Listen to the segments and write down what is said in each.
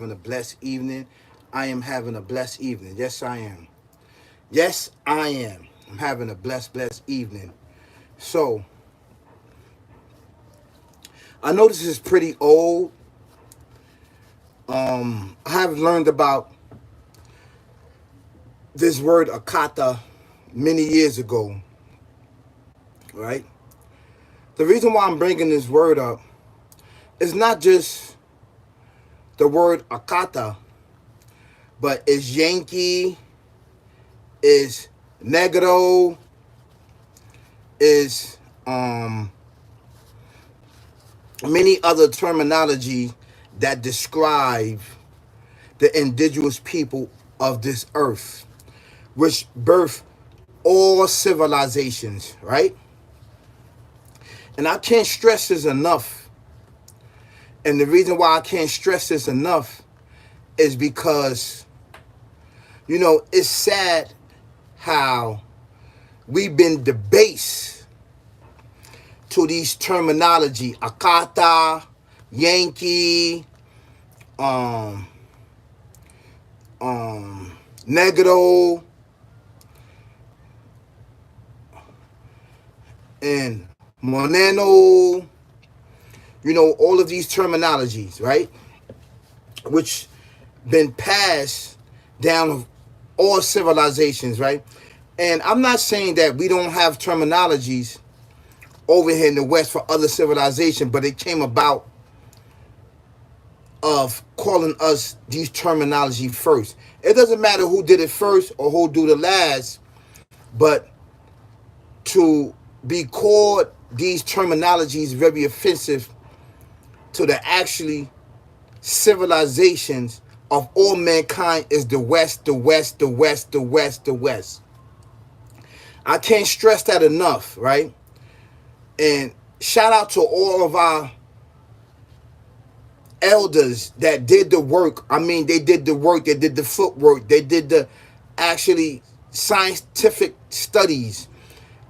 a blessed evening. I am having a blessed evening. Yes, I am. Yes, I am. I'm having a blessed evening. So, I know this is pretty old. I have learned about this word AKATA many years ago, right? The reason why I'm bringing this word up is not just the word AKATA, but it's Yankee, is Negro, is many other terminology that describe the indigenous people of this earth, which birth all civilizations, right? And I can't stress this enough. And the reason why I can't stress this enough is because, it's sad how we've been debased to these terminology, AKATA, Yankee, Negro, and Moneno, all of these terminologies, right? Which been passed down of all civilizations, right? And I'm not saying that we don't have terminologies over here in the West for other civilization, but it came about of calling us these terminology first. It doesn't matter who did it first or who do the last, but to be called these terminologies very offensive to the actually civilizations of all mankind is the West, the West, the West, the West, the West. I can't stress that enough, right? And shout out to all of our elders that did the work. I mean, they did the work, they did the footwork, they did the actually scientific studies.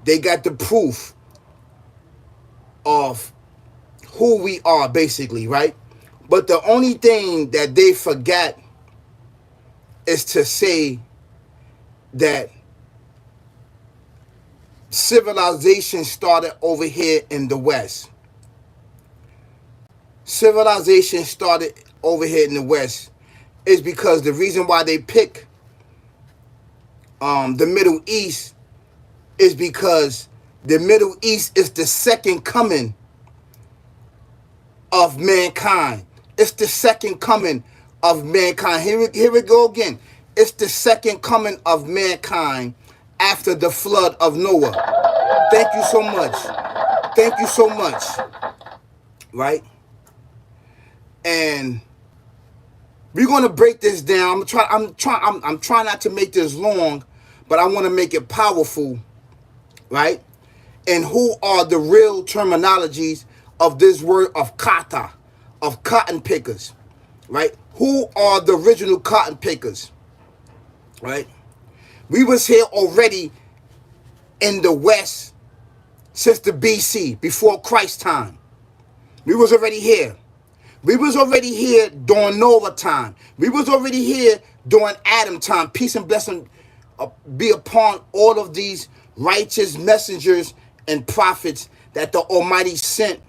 They got the proof of who we are, basically, right? But the only thing that they forgot is to say that civilization started over here in the West. Civilization started over here in the West is because the reason why they pick the Middle East is because the Middle East is the second coming of mankind. It's the second coming of mankind. Here we go again. It's the second coming of mankind after the flood of Noah. Thank you so much. Thank you so much. Right? And we're gonna break this down. I'm trying not to make this long, but I want to make it powerful, right? And who are the real terminologies of this word of kata, of cotton pickers, right? Who are the original cotton pickers, right? We was here already in the West since the BC, before Christ time. We was already here. We was already here during Noah time. We was already here during Adam time. Peace and blessing be upon all of these righteous messengers and prophets that the Almighty sent,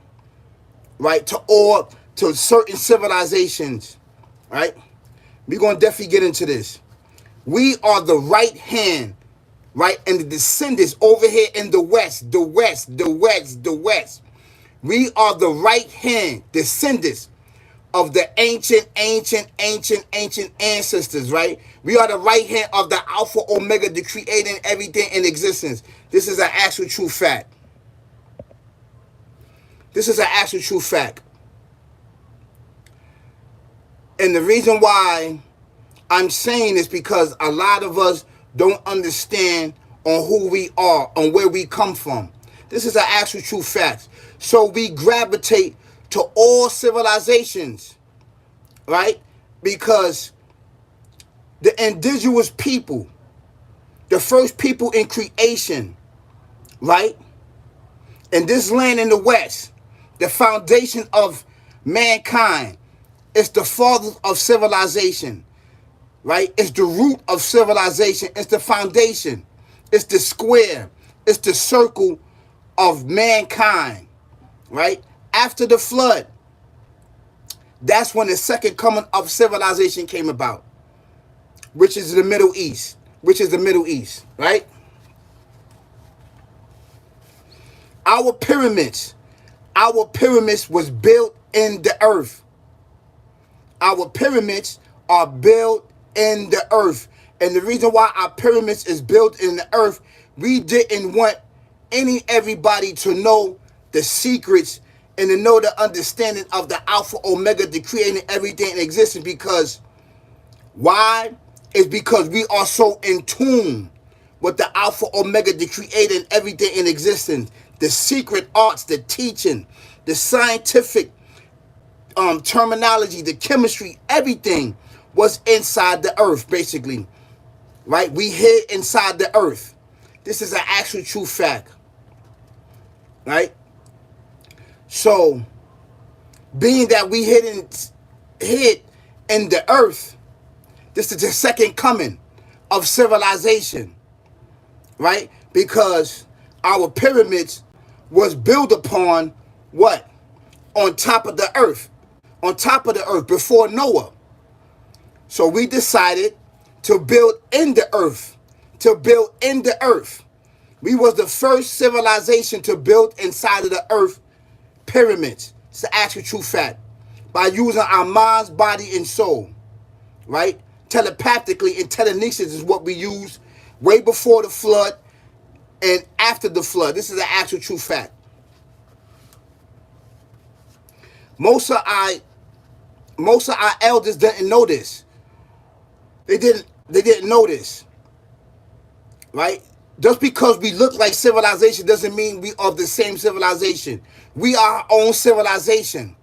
right, to certain civilizations, right? We're going to definitely get into this. We are the right hand, right, and the descendants over here in the West, the West, the West, the West. We are the right hand descendants of the ancient ancestors, right? We are the right hand of the Alpha Omega, the creating everything in existence. This is an actual true fact. This is an actual true fact. And the reason why I'm saying this because a lot of us don't understand on who we are, on where we come from. This is an actual true fact. So we gravitate to all civilizations, right? Because the indigenous people, the first people in creation, right? In this land in the West, the foundation of mankind, It's the father of civilization, right? It's the root of civilization. It's the foundation. It's the square. It's the circle of mankind, right? After the flood, that's when the second coming of civilization came about, which is the Middle East, right? Our pyramids was built in the earth. Our pyramids are built in the earth. And the reason why our pyramids is built in the earth, we didn't want everybody to know the secrets and to know the understanding of the Alpha Omega, the creating everything in existence. Because why? It's because we are so in tune with the Alpha Omega, the creating everything in existence. The secret arts, the teaching, the scientific terminology, the chemistry, everything was inside the earth, basically, right? We hid inside the earth. This is an actual true fact, right? So, being that we hid in the earth, this is the second coming of civilization, right? Because our pyramids was built upon what? On top of the earth. On top of the earth before Noah. So we decided to build in the earth. To build in the earth. We was the first civilization to build inside of the earth pyramids. It's the actual true fact. By using our minds, body, and soul. Right? Telepathically and telekinesis is what we used way before the flood and after the flood. This is the actual true fact. Most of our elders didn't know this. They didn't know this. Right? Just because we look like civilization doesn't mean we are the same civilization. We are our own civilization.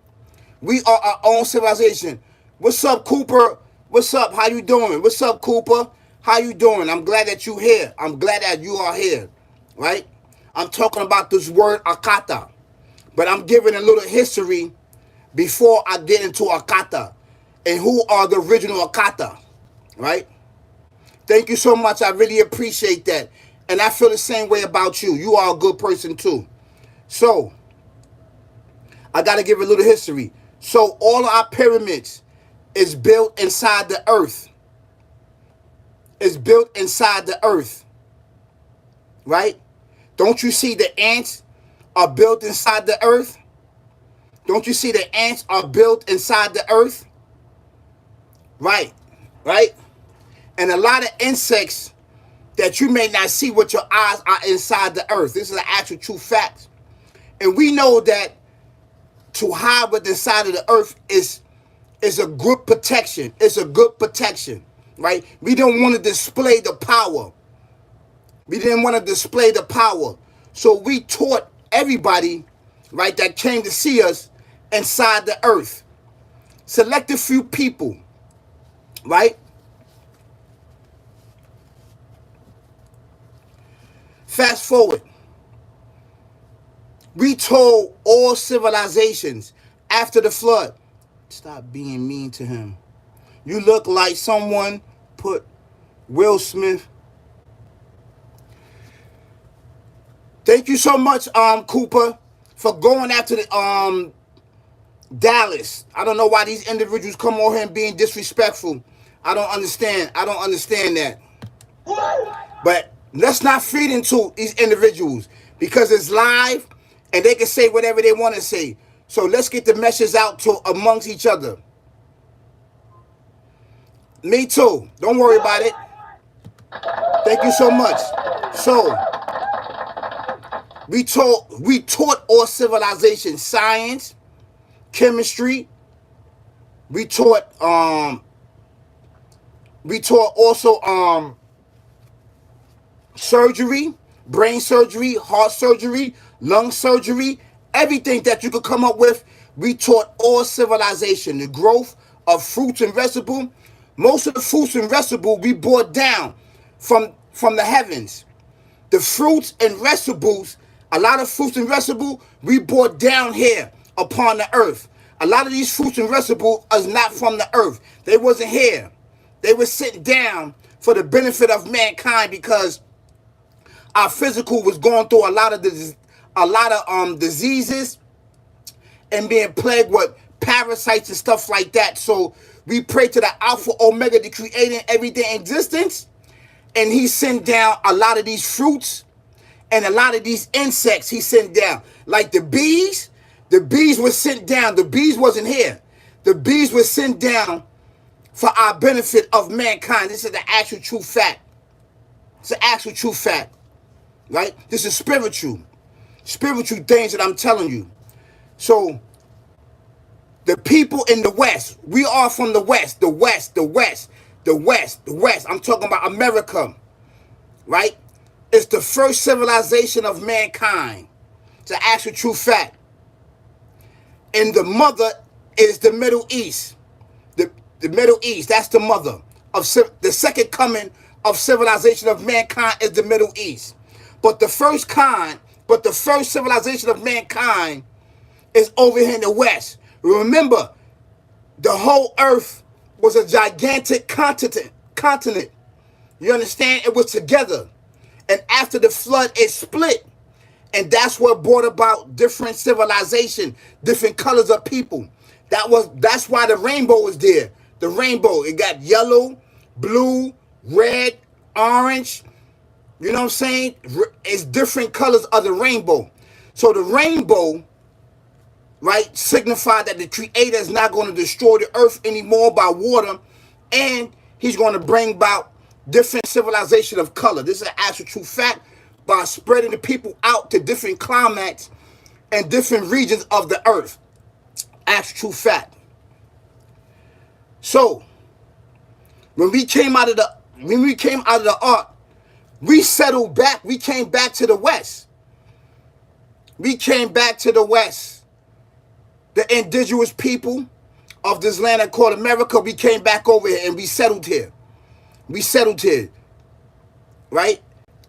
We are our own civilization. What's up, Cooper? What's up? How you doing? What's up, Cooper? How you doing? I'm glad that you're here. I'm glad that you are here. Right? I'm talking about this word AKATA. But I'm giving a little history before I get into AKATA and who are the original AKATA. Right? Thank you so much. I really appreciate that. And I feel the same way about you. You are a good person too. So, I got to give a little history. So, all of our pyramids is built inside the earth. It's built inside the earth. Right? Don't you see the ants are built inside the earth? Don't you see the ants are built inside the earth? Right. Right? And a lot of insects that you may not see with your eyes are inside the earth. This is an actual true fact. And we know that to hide within inside of the earth is a good protection. It's a good protection, right? We don't want to display the power. We didn't want to display the power. So we taught everybody, right, that came to see us inside the earth. Select a few people, right? Fast forward. We told all civilizations after the flood, stop being mean to him. You look like someone put Will Smith. Thank you so much, Cooper, for going after the Dallas. I don't know why these individuals come over here and being disrespectful. I don't understand. I don't understand that. But let's not feed into these individuals because it's live and they can say whatever they want to say. So let's get the message out to amongst each other. Me too. Don't worry about it. Thank you so much. So we taught all civilization science, chemistry. We taught also surgery, brain surgery, heart surgery, lung surgery, everything that you could come up with. We taught all civilization, the growth of fruits and vegetable. Most of the fruits and vegetable we brought down from the heavens. The fruits and vegetables, a lot of fruits and vegetable we brought down here upon the earth. A lot of these fruits and vegetables are not from the earth. They wasn't here. They were sitting down for the benefit of mankind because our physical was going through a lot of diseases and being plagued with parasites and stuff like that. So we pray to the Alpha Omega, the creator everything in existence, and he sent down a lot of these fruits and a lot of these insects. He sent down, like the bees. The bees were sent down. The bees wasn't here. The bees were sent down for our benefit of mankind. This is the actual true fact. It's the actual true fact, right? This is spiritual things that I'm telling you. So the people in the West, we are from the West, the West. I'm talking about America, right? It's the first civilization of mankind. It's the actual true fact. And the mother is the Middle East. The Middle East, that's the mother of the second coming of civilization of mankind is the Middle East. But the first civilization of mankind is over here in the West. Remember, the whole earth was a gigantic continent. You understand? It was together. And after the flood, it split. And that's what brought about different civilization, different colors of people. That's why the rainbow is there. The rainbow, it got yellow, blue, red, orange. You know what I'm saying? It's different colors of the rainbow. So the rainbow, right, signified that the creator is not going to destroy the earth anymore by water, and he's going to bring about different civilization of color. This is an actual true fact by spreading the people out to different climates and different regions of the earth. Actual true fact. So when we came out of the ark, we settled back. We came back to the West. We came back to the West. The indigenous people of this land called America, we came back over here and we settled here. Right?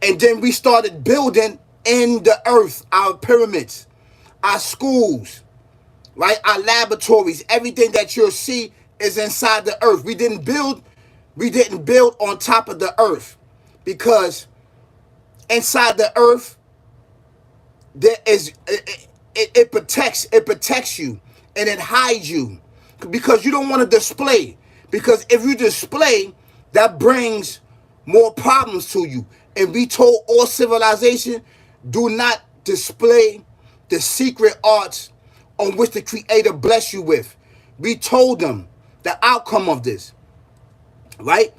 And then we started building in the earth, our pyramids, our schools, right? Our laboratories, everything that you'll see is inside the earth. We didn't build on top of the earth because inside the earth there is it protects you and it hides you because you don't want to display, because if you display, that brings more problems to you. And we told all civilization, do not display the secret arts on which the creator bless you with. We told them the outcome of this, right?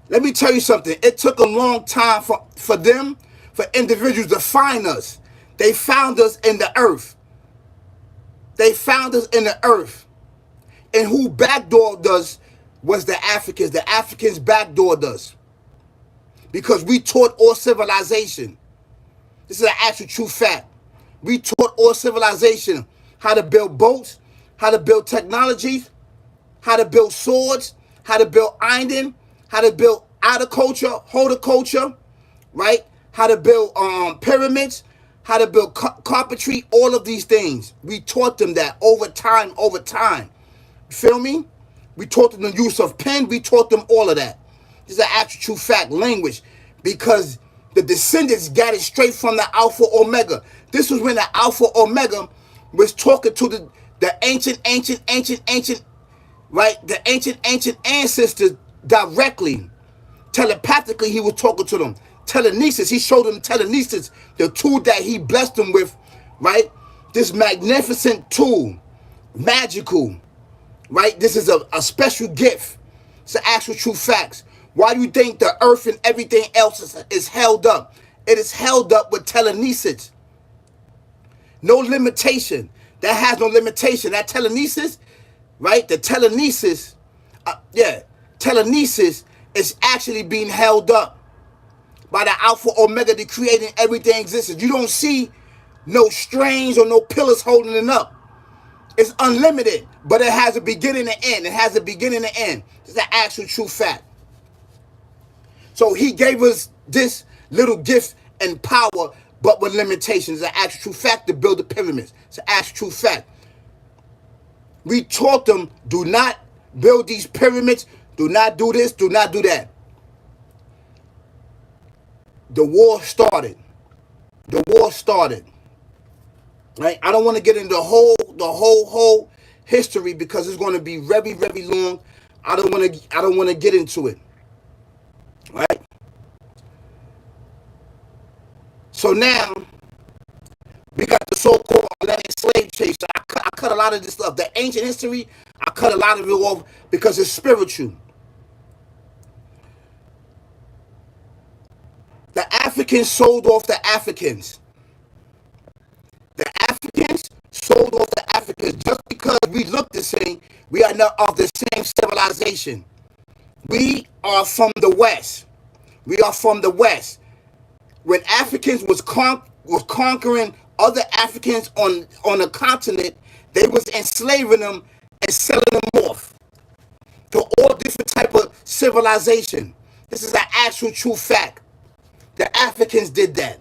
Let me tell you something. It took a long time for individuals to find us. They found us in the earth. And who backdoored us was the Africans. The Africans backdoored us because we taught all civilization. This is an actual true fact. We taught all civilization how to build boats, how to build technologies, how to build swords, how to build iron, how to build horticulture, right? How to build pyramids, how to build carpentry, all of these things. We taught them that over time. You feel me? We taught them the use of pen. We taught them all of that. This is an actual true fact language because the descendants got it straight from the Alpha Omega. This was when the Alpha Omega was talking to the ancient, right? The ancient ancestors directly. Telepathically, he was talking to them. Telenesis, he showed them telenesis, the tool that he blessed them with, right? This magnificent tool, magical, right? This is a special gift. It's the actual true facts. Why do you think the earth and everything else is held up? It is held up with telenesis. No limitation. That has no limitation. That telenesis, right? The telenesis, telenesis is actually being held up by the Alpha Omega, the creating everything exists. You don't see no strings or no pillars holding it up. It's unlimited, but it has a beginning and end. It has a beginning and end. It's an actual true fact. So he gave us this little gift and power, but with limitations. It's an actual true fact to build the pyramids. It's an actual true fact. We taught them, do not build these pyramids, do not do this, do not do that. The war started. The war started. Right? I don't want to get into the whole history because it's going to be very, very long. I don't want to get into it. Right? So now we got the so-called Atlantic slave trade. So I cut a lot of this stuff. The ancient history, I cut a lot of it off because it's spiritual. The Africans sold off the Africans. The Africans sold off the Africans. Just because we look the same, we are not of the same civilization. We are from the West. We are from the West. When Africans was conquering other Africans on the continent, they was enslaving them and selling them off to all different type of civilization. This is an actual true fact. The Africans did that.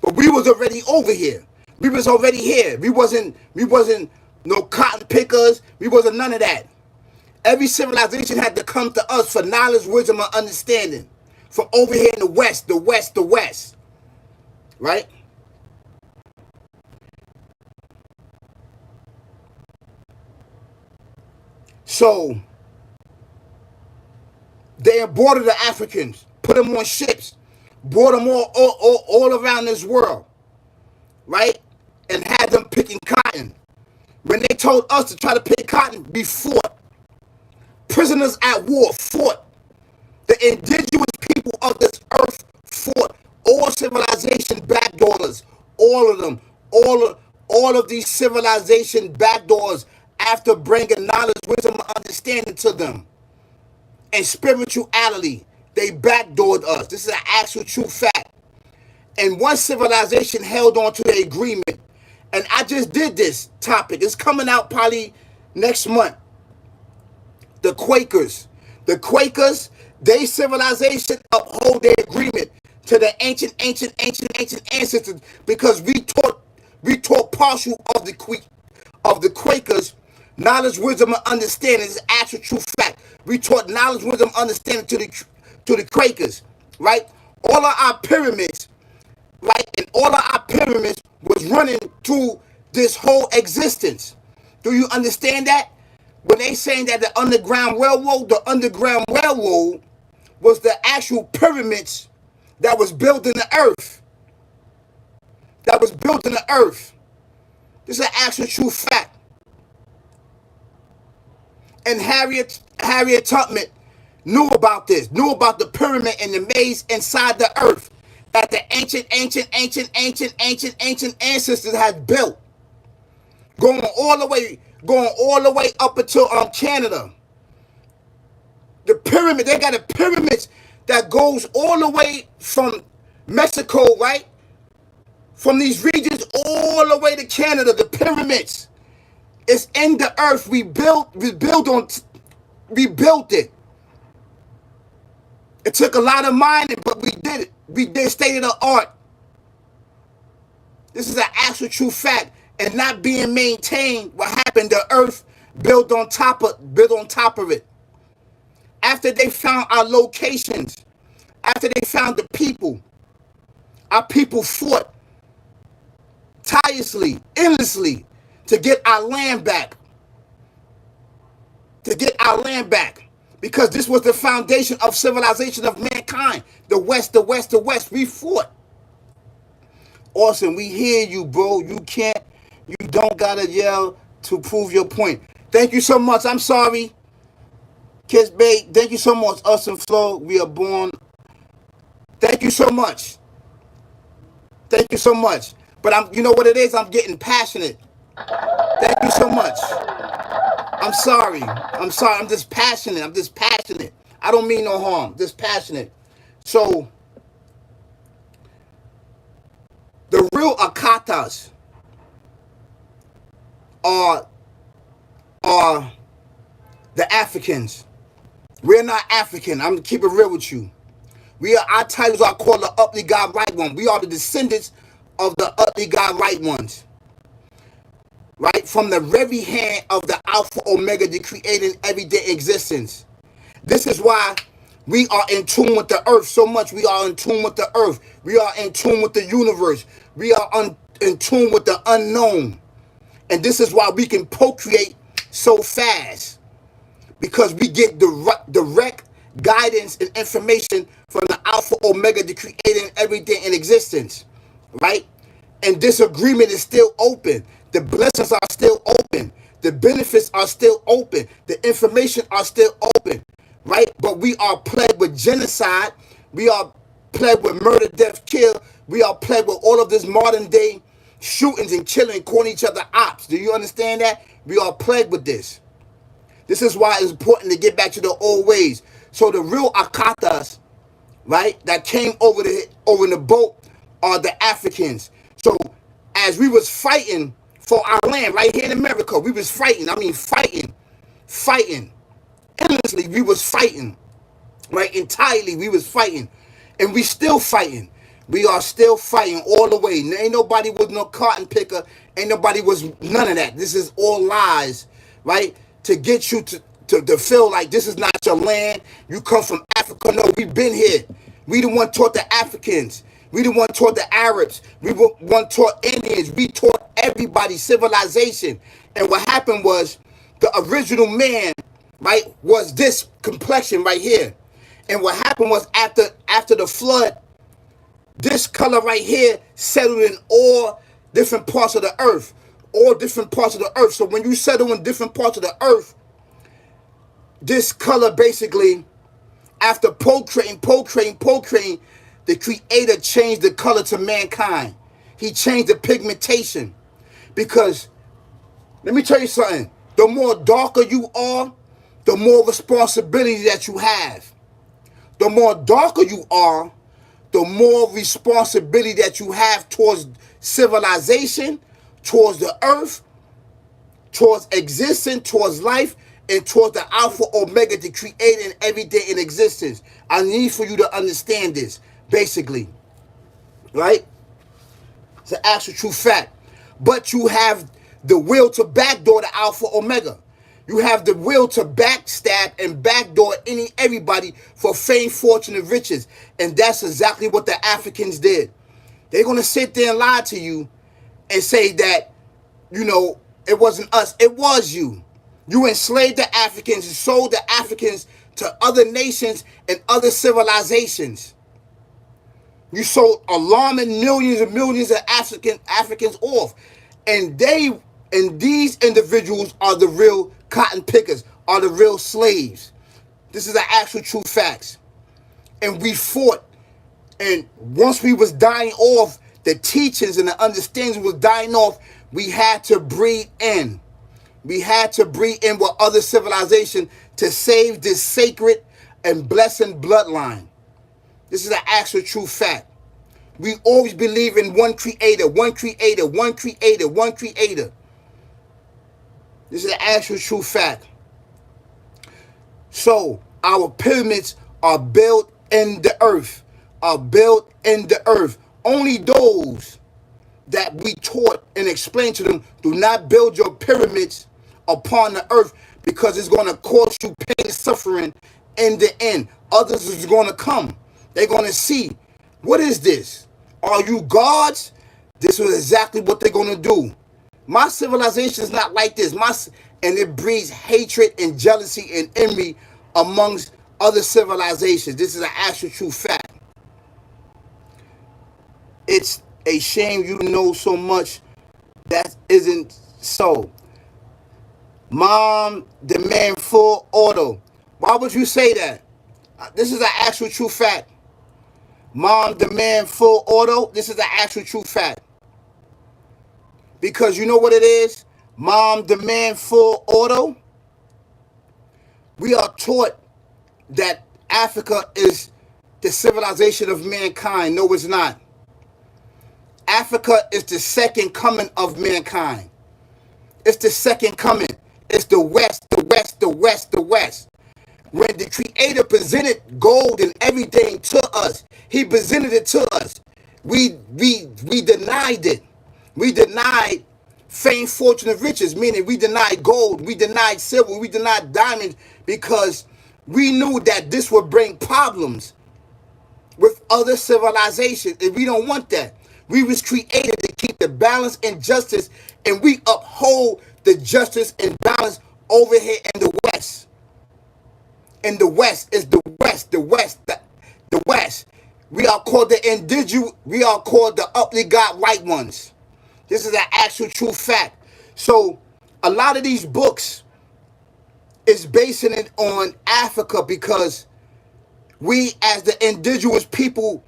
But we was already over here. We was already here. We wasn't no cotton pickers. We wasn't none of that. Every civilization had to come to us for knowledge, wisdom, and understanding. From over here in the West, the West, the West. Right? So, they aborted the Africans, put them on ships, brought them all around this world, right? And had them picking cotton. When they told us to try to pick cotton, we fought. Prisoners at war fought. The indigenous people of this earth fought. All civilization backdoors, all of them, all of these civilization backdoors after bringing knowledge, wisdom, and understanding to them. And spirituality, they backdoored us. This is an actual true fact. And one civilization held on to the agreement. And I just did this topic. It's coming out probably next month. The Quakers. The Quakers, they civilization uphold their agreement to the ancient ancestors because we taught partial of the Quakers knowledge, wisdom, and understanding. Is actual true fact. We taught knowledge, wisdom, understanding to the Quakers, right? All of our pyramids, right, and all of our pyramids was running through this whole existence. Do you understand that? When they saying that the Underground Railroad was the actual pyramids that was built in the earth. That was built in the earth. This is an actual true fact. And Harriet Tubman knew about this, knew about the pyramid and the maze inside the earth that the ancient ancestors had built. Going all the way up until Canada. The pyramid, they got a pyramids that goes all the way from Mexico, right? From these regions all the way to Canada, the pyramids. It's in the earth. We built it. It took a lot of mining, but we did it. We did state of the art. This is an actual true fact. And not being maintained, what happened, the earth built on top of it. After they found our locations, after they found the people, our people fought tirelessly, endlessly, to get our land back. To get our land back. Because this was the foundation of civilization of mankind. The West, the West, the West. We fought. Awesome. We hear you, bro. You don't gotta yell to prove your point. Thank you so much. I'm sorry. Kiss Bay, thank you so much. Us and Flo, we are born. Thank you so much. Thank you so much. But you know what it is? I'm getting passionate. Thank you so much. I'm sorry. I'm just passionate. I don't mean no harm. Just passionate. So, the real AKATAs are the Africans. We're not African. I'm gonna keep it real with you. Our titles are called the Uply God Right One. We are the descendants of the Uply God Right Ones. right? From the very hand of the Alpha Omega, the creating everyday existence. This is why we are in tune with the earth so much. We are in tune with the earth. We are in tune with the universe. We are in tune with the unknown. And this is why we can procreate so fast. Because we get direct guidance and information from the Alpha Omega, the creating everything in existence. Right? And this agreement is still open. The blessings are still open. The benefits are still open. The information are still open. Right? But we are plagued with genocide. We are plagued with murder, death, kill. We are plagued with all of this modern day shootings and killing, calling each other ops. Do you understand that? We are plagued with this. This is why it's important to get back to the old ways. So the real AKATAs, right, that came over in the boat are the Africans. So as we was fighting for our land right here in America, we was fighting. I mean, fighting. Endlessly, we was fighting. Right? Entirely, we was fighting. And we still fighting. We are still fighting all the way. Ain't nobody was no cotton picker. Ain't nobody was none of that. This is all lies, right? To get you to feel like this is not your land. You come from Africa. No, we've been here. We the one taught the Africans. We the one taught the Arabs. We the one taught Indians. We taught everybody civilization. And what happened was the original man, right, was this complexion right here. And what happened was after the flood, this color right here settled in all different parts of the earth. All different parts of the earth. So when you settle in different parts of the earth, this color basically, after procreating, the creator changed the color to mankind. He changed the pigmentation. Because, let me tell you something. The more darker you are, the more responsibility that you have. The more darker you are, the more responsibility that you have towards civilization, towards the earth, towards existence, towards life, and towards the Alpha Omega, to creating everything in existence. I need for you to understand this, basically. Right? It's an actual true fact. But you have the will to backdoor the Alpha Omega. You have the will to backstab and backdoor everybody for fame, fortune, and riches. And that's exactly what the Africans did. They're going to sit there and lie to you and say that, it wasn't us. It was you. You enslaved the Africans and sold the Africans to other nations and other civilizations. You sold alarming millions and millions of Africans off. And these individuals are the real cotton pickers, are the real slaves. This is the actual true facts. And we fought. And once we was dying off, the teachings and the understanding was dying off, we had to breed in. We had to breed in with other civilization to save this sacred and blessed bloodline. This is an actual true fact. We always believe in one creator, one creator, one creator, one creator. This is an actual true fact. So our pyramids are built in the earth, Only those that we taught and explained to them, do not build your pyramids upon the earth, because it's going to cause you pain and suffering in the end. Others is going to come. They're going to see, what is this? Are you gods? This is exactly what they're going to do. My civilization is not like this. And it breeds hatred and jealousy and envy amongst other civilizations. This is an actual true fact. It's a shame you know so much that isn't so. Mom demand full order. Why would you say that? This is an actual true fact. Mom demand full order. This is an actual true fact. Because you know what it is? Mom demand full order. We are taught that Africa is the civilization of mankind. No, it's not. Africa is the second coming of mankind. It's the second coming. It's the West, the West, the West, the West. When the Creator presented gold and everything to us, He presented it to us. We denied it. We denied fame, fortune, and riches, meaning we denied gold, we denied silver, we denied diamonds because we knew that this would bring problems with other civilizations, and we don't want that. We was created to keep the balance and justice, and we uphold the justice and balance over here in the West. In the West is the West, the West. We are called the indigenous, we are called the uply God white ones. This is an actual true fact. So a lot of these books is basing it on Africa because we as the indigenous people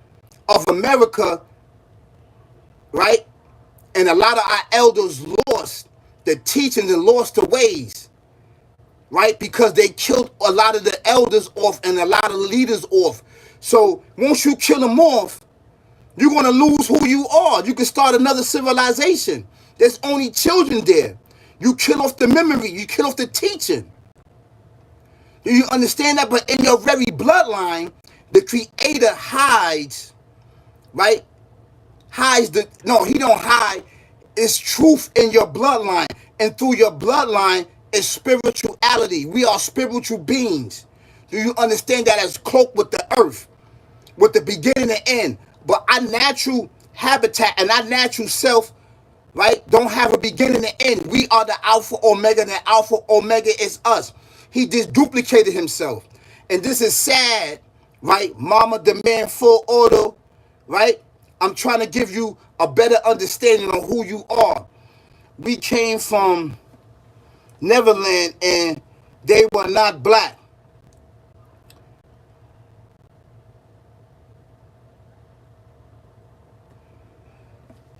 of America, right? And a lot of our elders lost the teachings and lost the ways, right? Because they killed a lot of the elders off and a lot of the leaders off. So once you kill them off, you're going to lose who you are. You can start another civilization. There's only children there. You kill off the memory. You kill off the teaching. Do you understand that? But in your very bloodline, the Creator hides, right? He don't hide. It's truth in your bloodline. And through your bloodline is spirituality. We are spiritual beings. Do you understand that as cloaked with the earth, with the beginning and end? But our natural habitat and our natural self, right, don't have a beginning and end. We are the Alpha Omega, and the Alpha Omega is us. He just duplicated himself. And this is sad, right? Mama demand full order, right? I'm trying to give you a better understanding of who you are. We came from Neverland and they were not black.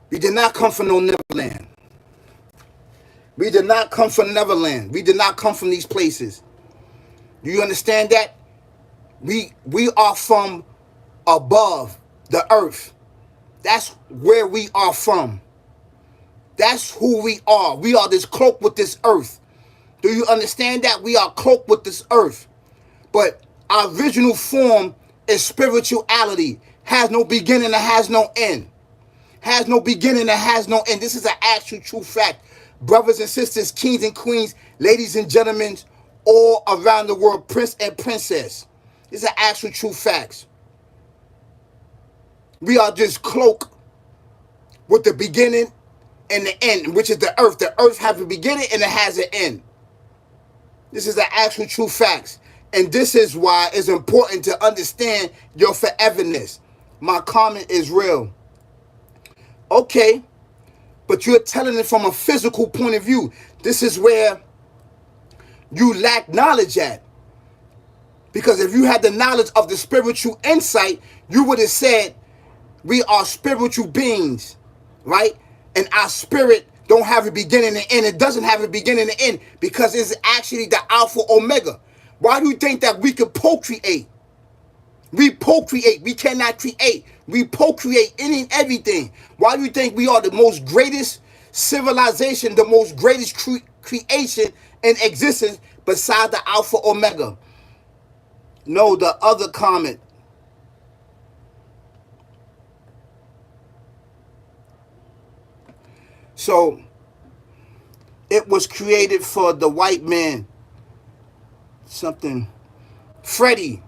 We did not come from no Neverland. We did not come from Neverland. We did not come from these places. Do you understand that? We are from above the earth. That's where we are from. That's who we are. We are this cloak with this earth. Do you understand that? We are cloaked with this earth. But our original form is spirituality. Has no beginning and has no end. Has no beginning and has no end. This is an actual true fact. Brothers and sisters, kings and queens, ladies and gentlemen, all around the world, prince and princess. These are actual true facts. We are just cloaked with the beginning and the end, which is the earth. The earth has a beginning and it has an end. This is the actual true facts. And this is why it's important to understand your foreverness. My comment is real. Okay, but you're telling it from a physical point of view. This is where you lack knowledge at. Because if you had the knowledge of the spiritual insight, you would have said, we are spiritual beings, right? And our spirit don't have a beginning and end. It doesn't have a beginning and end because it's actually the Alpha Omega. Why do you think that we could procreate? We procreate. We cannot create. We procreate any and everything. Why do you think we are the most greatest civilization, the most greatest creation in existence beside the Alpha Omega? No, the other comment. So, it was created for the white man. Something. Freddie.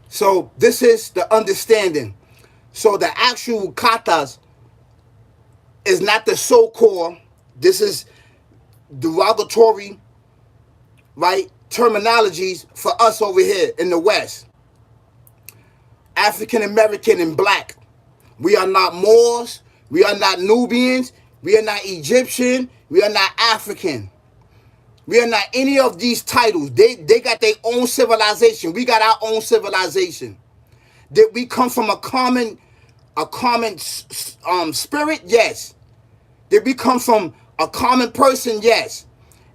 So, this is the understanding. So, the actual katas is not the so-called. This is derogatory, right, terminologies for us over here in the West. African American and black. We are not Moors. We are not Nubians. We are not Egyptian. We are not African. We are not any of these titles. They got their own civilization. We got our own civilization. Did we come from a common spirit? Yes. Did we come from a common person? Yes.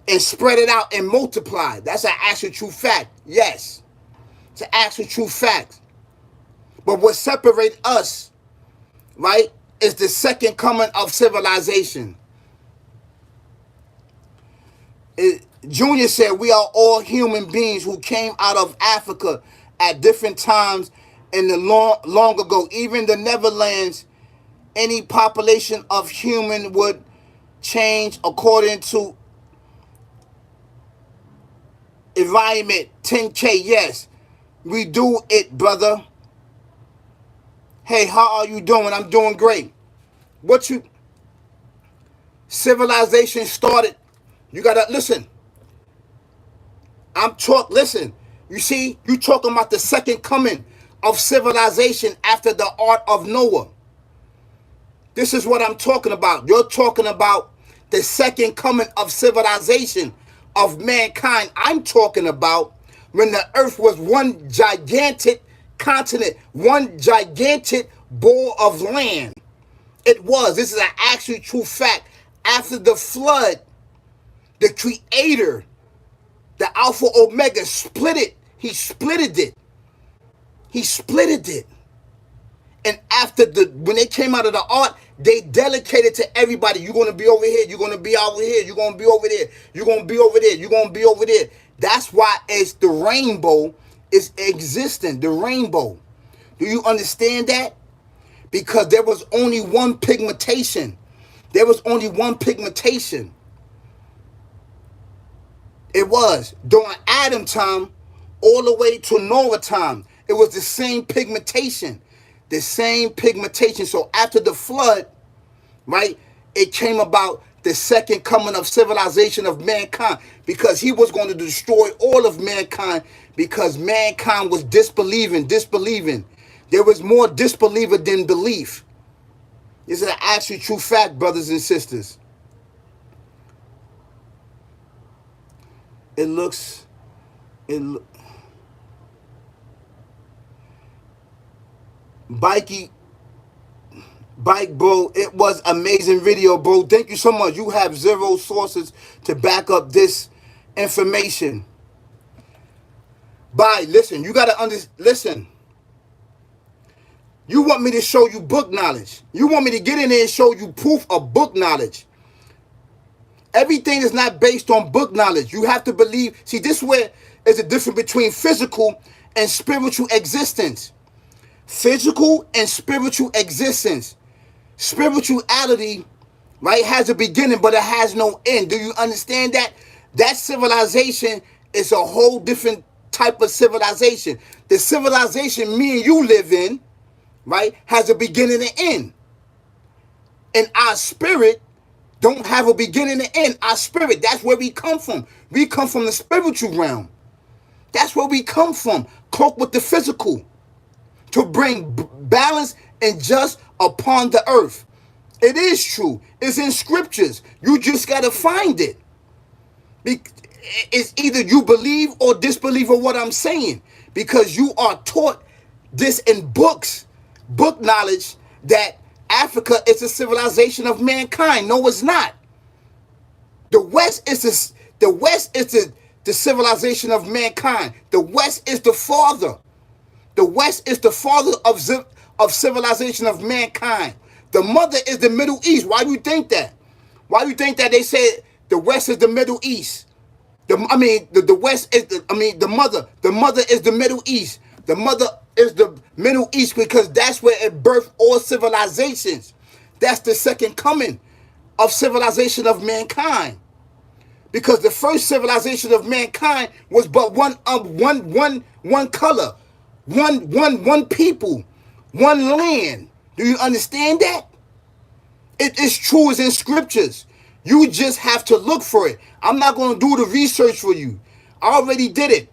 And spread it out and multiply. That's an actual true fact. Yes. It's an actual true fact. But what separates us, right, is the second coming of civilization. Junior said, we are all human beings who came out of Africa at different times in the long ago. Even the Netherlands, any population of human would change according to environment. 10K, yes. We do it, brother. Hey, how are you doing? I'm doing great. Civilization started. You gotta listen. Listen. You see, you talking about the second coming of civilization after the art of Noah. This is what I'm talking about. You're talking about the second coming of civilization of mankind. I'm talking about when the earth was one gigantic continent, one gigantic ball of land. It was. This is an actual true fact. After the flood, the creator, the Alpha Omega, split it. He splitted it. He splitted it. And after when they came out of the ark, they delegated to everybody. You're going to be over here. You're going to be over here. You're going to be over there. You're going to be over there. You're going to be over there. That's why it's the rainbow is existing. The rainbow. Do you understand that? Because there was only one pigmentation. There was only one pigmentation. It was during Adam time all the way to Noah time. It was the same pigmentation. The same pigmentation. So after the flood, right, it came about the second coming of civilization of mankind, because he was going to destroy all of mankind because mankind was disbelieving. There was more disbeliever than belief. This is an actual true fact, brothers and sisters. Bike, bro, it was amazing video, bro. Thank you so much. You have zero sources to back up this information. Listen, you got to listen. You want me to show you book knowledge. You want me to get in there and show you proof of book knowledge. Everything is not based on book knowledge. You have to believe. See, this is where is the difference between physical and spiritual existence. Physical and spiritual existence. Spirituality, right, has a beginning, but it has no end. Do you understand that? That civilization is a whole different type of civilization. The civilization me and you live in, right, has a beginning and end. And our spirit don't have a beginning and end. Our spirit, that's where we come from. We come from the spiritual realm. That's where we come from. Cloaked with the physical. To bring balance and just upon the earth. It is true. It's in scriptures. You just got to find it. It's either you believe or disbelieve of what I'm saying. Because you are taught this in books. Book knowledge that Africa is a civilization of mankind. No, it's not. The West is the civilization of mankind. The West is the father. The West is the father of civilization of mankind. The mother is the Middle East. Why do you think that? Why do you think that they say the West is the Middle East? The West is the mother. The mother is the Middle East. The mother is the Middle East because that's where it birthed all civilizations. That's the second coming of civilization of mankind. Because the first civilization of mankind was but one color, one people, one land. Do you understand that? It is true, it's in scriptures. You just have to look for it. I'm not going to do the research for you. I already did it.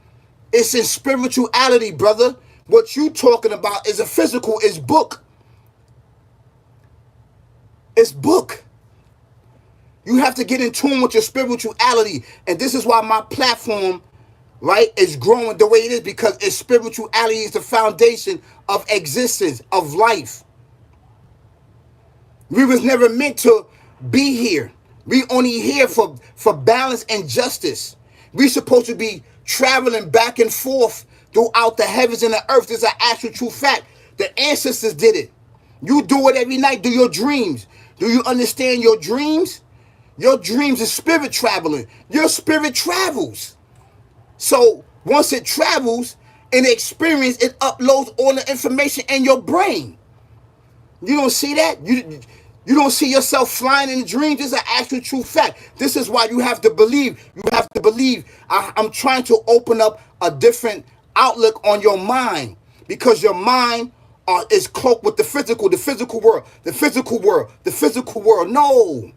It's in spirituality, brother. What you talking about is a physical, it's book. It's book. You have to get in tune with your spirituality. And this is why my platform, right, is growing the way it is, because its spirituality is the foundation of existence, of life. We was never meant to be here. We only here for balance and justice. We supposed to be traveling back and forth throughout the heavens and the earth. This is an actual true fact. The ancestors did it. You do it every night. Do your dreams. Do you understand your dreams? Your dreams is spirit traveling. Your spirit travels. So once it travels and experience, it uploads all the information in your brain. You don't see that? You don't see yourself flying in dreams. This is an actual true fact. This is why you have to believe. You have to believe. I'm trying to open up a different outlook on your mind, because your mind is cloaked with the physical world, the physical world, the physical world. No.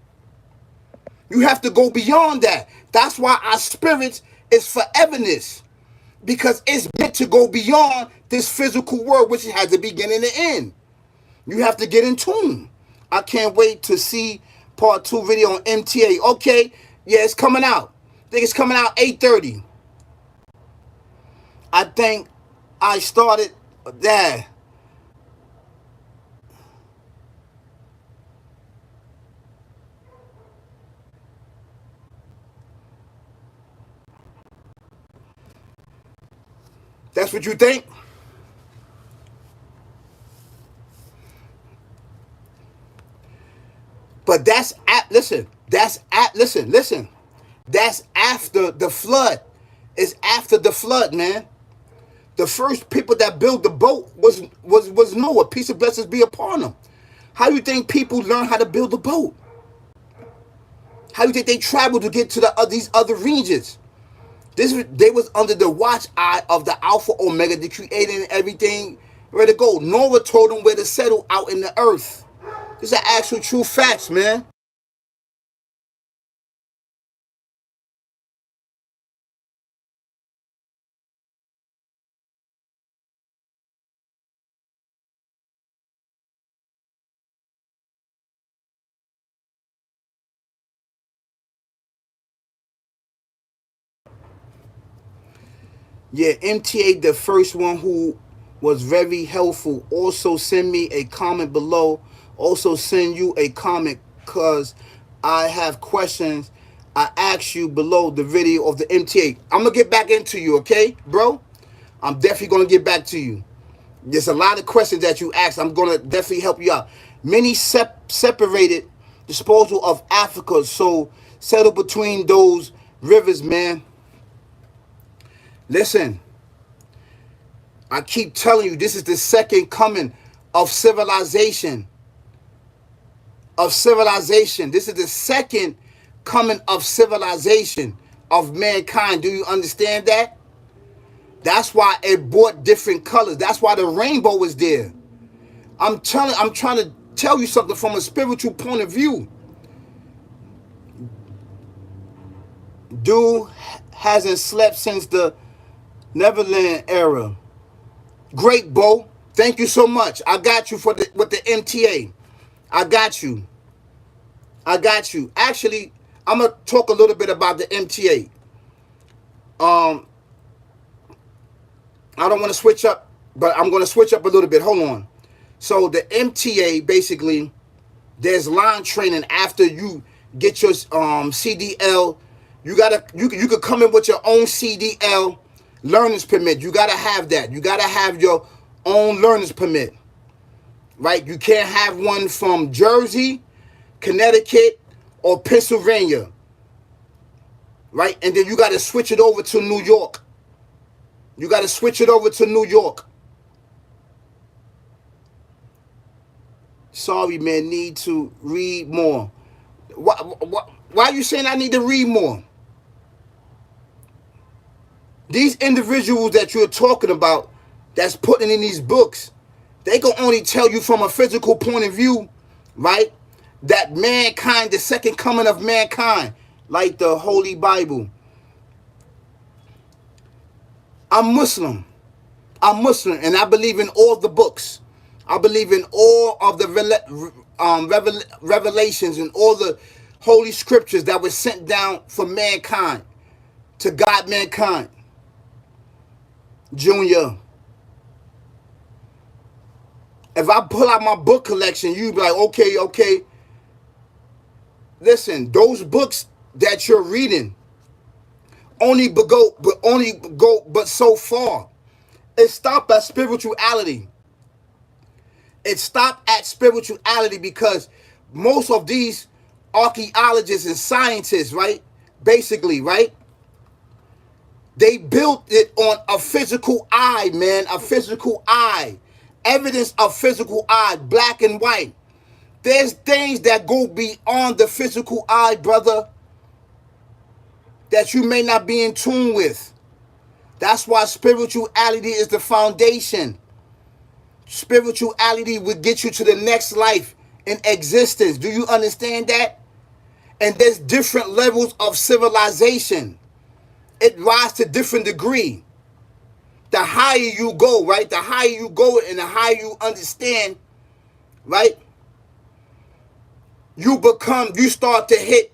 You have to go beyond that. That's why our spirit is foreverness, because it's meant to go beyond this physical world, which has a beginning and an end. You have to get in tune. I can't wait to see part 2 video on MTA. Okay, yeah, it's coming out. I think it's coming out 8:30. I think I started there. That's what you think? But listen, listen. That's after the flood. It's after the flood, man. The first people that built the boat was Noah. Peace and blessings be upon them. How do you think people learn how to build a boat? How do you think they traveled to get to these other regions? They was under the watch eye of the Alpha Omega, the creator and everything, where to go. Noah told them where to settle out in the earth. These are actual true facts, man. Yeah, MTA, the first one who was very helpful. Also send me a comment below. Also send you a comment, because I have questions I ask you below the video of the MTA. I'm going to get back into you, okay, bro? I'm definitely going to get back to you. There's a lot of questions that you asked. I'm going to definitely help you out. Many separated disposal of Africa, so settle between those rivers, man. Listen, I keep telling you, this is the second coming of civilization. Of civilization. This is the second coming of civilization of mankind. Do you understand that? That's why it brought different colors. That's why the rainbow is there. I'm trying to tell you something from a spiritual point of view. Dude hasn't slept since the Neverland era. Great, Bo. Thank you so much. I got you with the MTA. I got you. I got you. Actually, I'm gonna talk a little bit about the MTA. I don't want to switch up, but I'm going to switch up a little bit. Hold on. So the MTA, basically, there's line training after you get your CDL. You could come in with your own CDL learner's permit. You gotta have that. You gotta have your own learner's permit, right? You can't have one from Jersey, Connecticut, or Pennsylvania, right? And then you gotta switch it over to New York. You gotta switch it over to New York. Sorry, man. Need to read more. Why are you saying I need to read more? These individuals that you're talking about, that's putting in these books, they can only tell you from a physical point of view, right? That mankind, the second coming of mankind, like the Holy Bible. I'm Muslim, and I believe in all the books. I believe in all of the revelations and all the holy scriptures that were sent down for mankind, to God, mankind. Junior, if I pull out my book collection, you'd be like, okay. Listen, those books that you're reading only go but so far. It stopped at spirituality. It stopped at spirituality, because most of these archaeologists and scientists, right? Basically, right? They built it on a physical eye, man, a physical eye. Evidence of physical eye, black and white. There's things that go beyond the physical eye, brother, that you may not be in tune with. That's why spirituality is the foundation. Spirituality will get you to the next life in existence. Do you understand that? And there's different levels of civilization. It rises to different degree. The higher you go, right? The higher you go and the higher you understand, right? You start to hit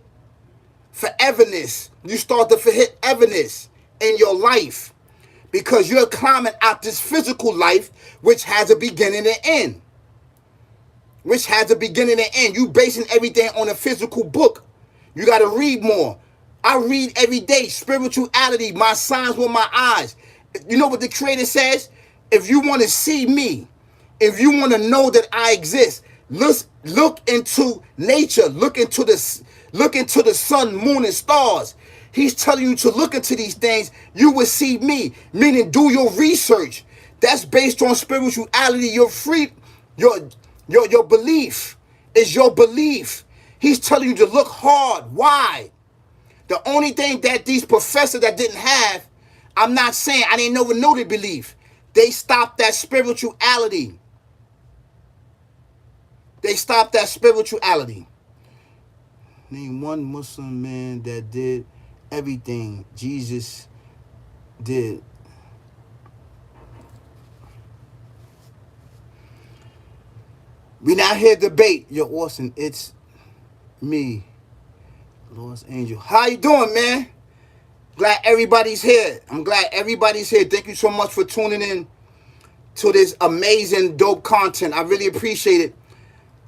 foreverness. You start to hit everness in your life because you're climbing out this physical life, which has a beginning and end. Which has a beginning and end. You basing everything on a physical book. You got to read more. I read every day. Spirituality, my signs with my eyes. You know what the Creator says? If you want to see me, if you want to know that I exist, look into nature. Look into the sun, moon, and stars. He's telling you to look into these things. You will see me. Meaning, do your research. That's based on spirituality. Your belief is your belief. He's telling you to look hard, wide. The only thing that these professors that didn't have, I'm not saying I didn't never know the belief. They stopped that spirituality. They stopped that spirituality. Name one Muslim man that did everything Jesus did. We not here to debate. Yo, Austin, it's me, Lost Angel. How you doing, man? Glad everybody's here. I'm glad everybody's here. Thank you so much for tuning in to this amazing, dope content. I really appreciate it.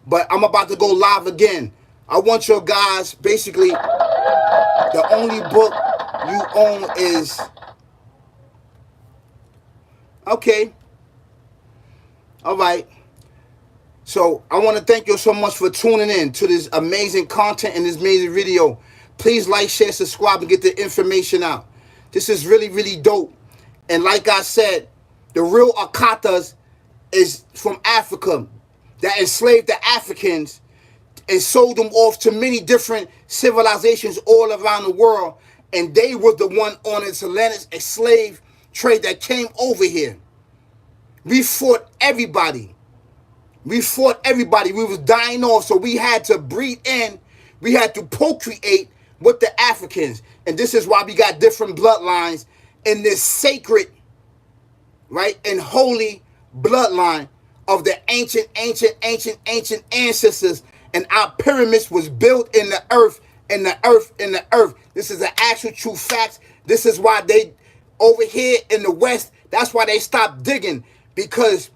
But I'm about to go live again. I want your guys, basically, the only book you own is... Okay. All right. So I want to thank you so much for tuning in to this amazing content and this amazing video. Please like, share, subscribe, and get the information out. This is really, really dope. And like I said, the real AKATAs is from Africa that enslaved the Africans and sold them off to many different civilizations all around the world. And they were the one on this Atlantis slave trade that came over here. We fought everybody. We fought everybody. We was dying off, so we had to breed in. We had to procreate with the Africans. And this is why we got different bloodlines in this sacred, right, and holy bloodline of the ancient ancestors. And our pyramids was built in the earth, in the earth, in the earth. This is an actual true fact. This is why they, over here in the West, that's why they stopped digging, because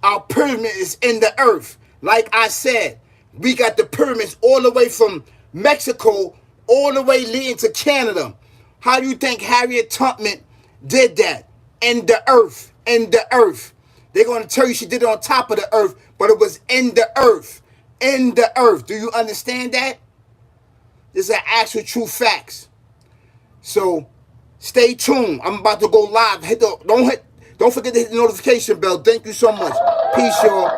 our pyramid is in the earth. Like I said, we got the pyramids all the way from Mexico all the way leading to Canada. How do you think Harriet Tubman did that? In the earth. In the earth. They're going to tell you she did it on top of the earth, but it was in the earth. In the earth. Do you understand that? This is an actual true facts. So stay tuned. I'm about to go live. Don't forget to hit the notification bell. Thank you so much. Peace, y'all.